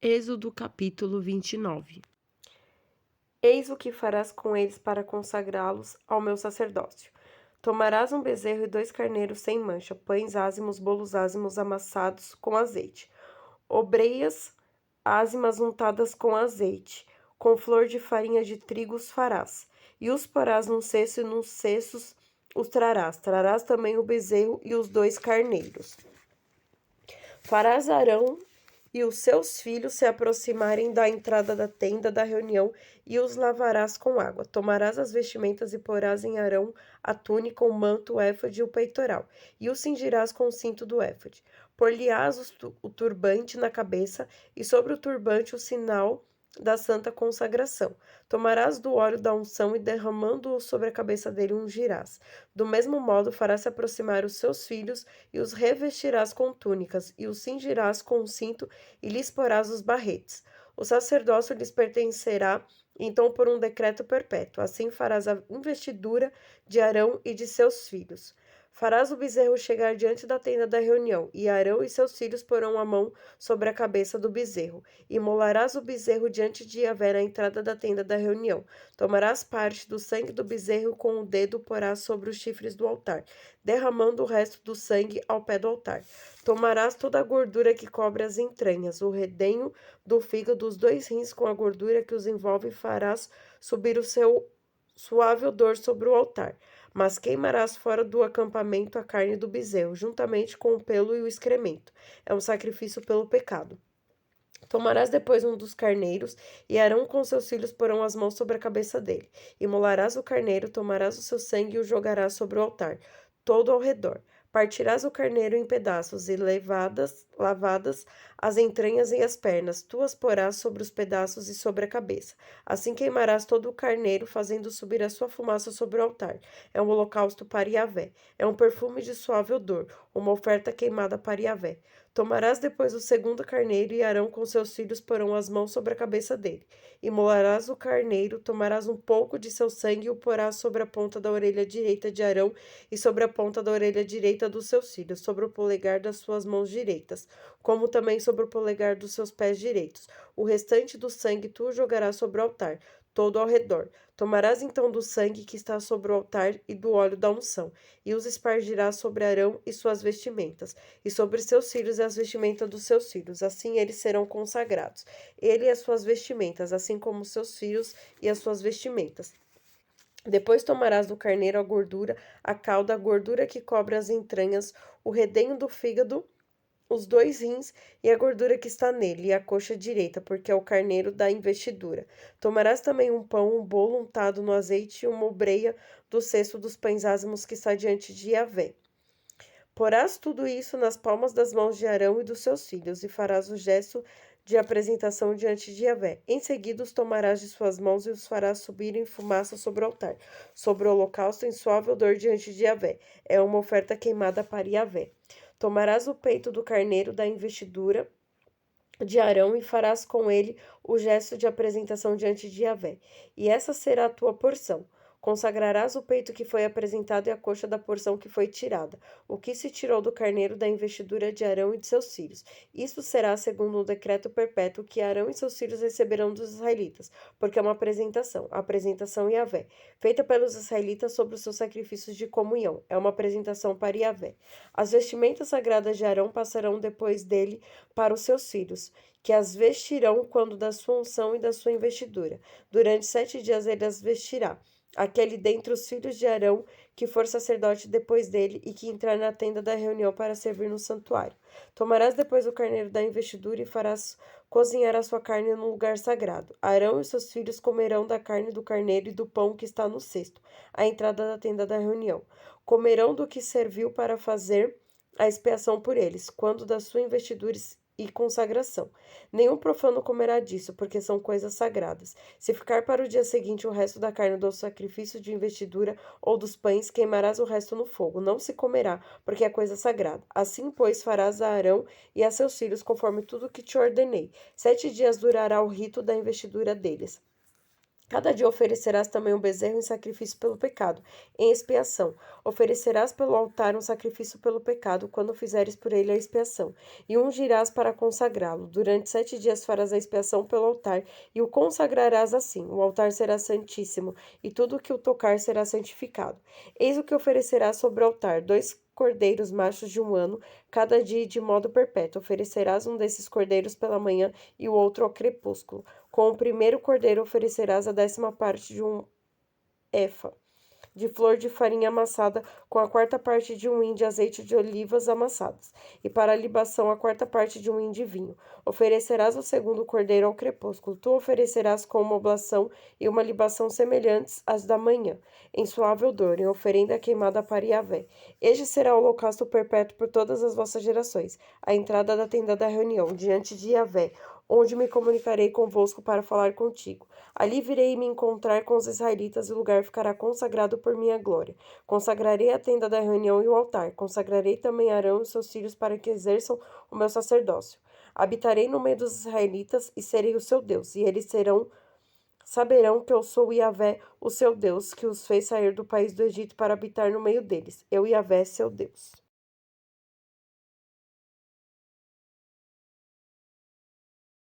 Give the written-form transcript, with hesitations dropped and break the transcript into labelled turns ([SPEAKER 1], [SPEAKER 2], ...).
[SPEAKER 1] Êxodo capítulo 29.
[SPEAKER 2] Eis o que farás com eles para consagrá-los ao meu sacerdócio. Tomarás um bezerro e 2 carneiros sem mancha, pães ázimos, bolos ázimos amassados com azeite, obreias ázimas untadas com azeite, com flor de farinha de trigo os farás, e os porás num cesto e nos cestos os trarás. Trarás também o bezerro e os 2 carneiros. Farás Arão e os seus filhos se aproximarem da entrada da tenda da reunião e os lavarás com água. Tomarás as vestimentas e porás em Arão a túnica, o manto, o éfode e o peitoral, e o cingirás com o cinto do éfode. Por-lhe-ás o turbante na cabeça, e sobre o turbante o sinal da santa consagração. Tomarás do óleo da unção e derramando-o sobre a cabeça dele ungirás. Do mesmo modo farás se aproximar os seus filhos e os revestirás com túnicas, e os cingirás com o cinto e lhes porás os barretes. O sacerdócio lhes pertencerá, então, por um decreto perpétuo. Assim farás a investidura de Arão e de seus filhos. Farás o bezerro chegar diante da tenda da reunião, e Arão e seus filhos porão a mão sobre a cabeça do bezerro. Imolarás o bezerro diante de Yahvé na entrada da tenda da reunião. Tomarás parte do sangue do bezerro com o dedo porás sobre os chifres do altar, derramando o resto do sangue ao pé do altar. Tomarás toda a gordura que cobre as entranhas, o redenho do fígado, os 2 rins com a gordura que os envolve, e farás subir o seu suave odor sobre o altar. Mas queimarás fora do acampamento a carne do bezerro, juntamente com o pelo e o excremento. É um sacrifício pelo pecado. Tomarás depois um dos carneiros, e Arão com seus filhos porão as mãos sobre a cabeça dele. Imolarás o carneiro, tomarás o seu sangue e o jogarás sobre o altar, todo ao redor. Partirás o carneiro em pedaços, e lavadas as entranhas e as pernas, tu as porás sobre os pedaços e sobre a cabeça. Assim queimarás todo o carneiro, fazendo subir a sua fumaça sobre o altar. É um holocausto para Yahvé. É um perfume de suave odor, uma oferta queimada para Yahvé. Tomarás depois o segundo carneiro, e Arão com seus filhos porão as mãos sobre a cabeça dele. Imolarás o carneiro, tomarás um pouco de seu sangue e o porás sobre a ponta da orelha direita de Arão e sobre a ponta da orelha direita dos seus filhos, sobre o polegar das suas mãos direitas, como também sobre o polegar dos seus pés direitos. O restante do sangue tu o jogarás sobre o altar, todo ao redor. Tomarás então do sangue que está sobre o altar e do óleo da unção, e os espargirás sobre Arão e suas vestimentas, e sobre seus filhos e as vestimentas dos seus filhos. Assim eles serão consagrados, ele e as suas vestimentas, assim como seus filhos e as suas vestimentas. Depois tomarás do carneiro a gordura, a cauda, a gordura que cobre as entranhas, o redenho do fígado, os 2 rins e a gordura que está nele, e a coxa direita, porque é o carneiro da investidura. Tomarás também um pão, um bolo untado no azeite e uma obreia do cesto dos pães ázimos que está diante de Yahvé. Porás tudo isso nas palmas das mãos de Arão e dos seus filhos, e farás o gesto de apresentação diante de Yahvé. Em seguida os tomarás de suas mãos e os farás subir em fumaça sobre o altar, sobre o holocausto em suave odor diante de Yahvé. É uma oferta queimada para Yahvé. Tomarás o peito do carneiro da investidura de Arão e farás com ele o gesto de apresentação diante de Yahvé. E essa será a tua porção. Consagrarás o peito que foi apresentado e a coxa da porção que foi tirada, o que se tirou do carneiro da investidura de Arão e de seus filhos. Isto será segundo um decreto perpétuo que Arão e seus filhos receberão dos israelitas, porque é uma apresentação, a apresentação Yahvé, feita pelos israelitas sobre os seus sacrifícios de comunhão. É uma apresentação para Yahvé. As vestimentas sagradas de Arão passarão depois dele para os seus filhos, que as vestirão quando da sua unção e da sua investidura. Durante 7 dias ele as vestirá. Aquele dentre os filhos de Arão que for sacerdote depois dele e que entrar na tenda da reunião para servir no santuário. Tomarás depois o carneiro da investidura e farás cozinhar a sua carne no lugar sagrado. Arão e seus filhos comerão da carne do carneiro e do pão que está no cesto, à entrada da tenda da reunião. Comerão do que serviu para fazer a expiação por eles, quando da sua investidura e consagração. Nenhum profano comerá disso, porque são coisas sagradas. Se ficar para o dia seguinte o resto da carne do sacrifício de investidura ou dos pães, queimarás o resto no fogo. Não se comerá, porque é coisa sagrada. Assim, pois, farás a Arão e a seus filhos conforme tudo que te ordenei. 7 dias durará o rito da investidura deles. Cada dia oferecerás também um bezerro em sacrifício pelo pecado, em expiação. Oferecerás pelo altar um sacrifício pelo pecado, quando fizeres por ele a expiação. E ungirás para consagrá-lo. Durante 7 dias farás a expiação pelo altar, e o consagrarás assim. O altar será santíssimo, e tudo o que o tocar será santificado. Eis o que oferecerás sobre o altar: 2 cordeiros machos de 1 ano, cada dia e de modo perpétuo. Oferecerás um desses cordeiros pela manhã e o outro ao crepúsculo. Com o primeiro cordeiro oferecerás a 10ª parte de 1 efa de flor de farinha amassada, com a 4ª parte de 1 hin de azeite de olivas amassadas, e para a libação a 4ª parte de 1 hin de vinho. Oferecerás o segundo cordeiro ao crepúsculo. Tu oferecerás com uma oblação e uma libação semelhantes às da manhã, em suave odor, em oferenda queimada para Yahvé. Este será o holocausto perpétuo por todas as vossas gerações, a entrada da tenda da reunião, diante de Yahvé, onde me comunicarei convosco para falar contigo. Ali virei me encontrar com os israelitas, e o lugar ficará consagrado por minha glória. Consagrarei a tenda da reunião e o altar. Consagrarei também Arão e seus filhos para que exerçam o meu sacerdócio. Habitarei no meio dos israelitas e serei o seu Deus, e eles saberão que eu sou Yahvé, o seu Deus, que os fez sair do país do Egito para habitar no meio deles. Eu, Yahvé, seu Deus.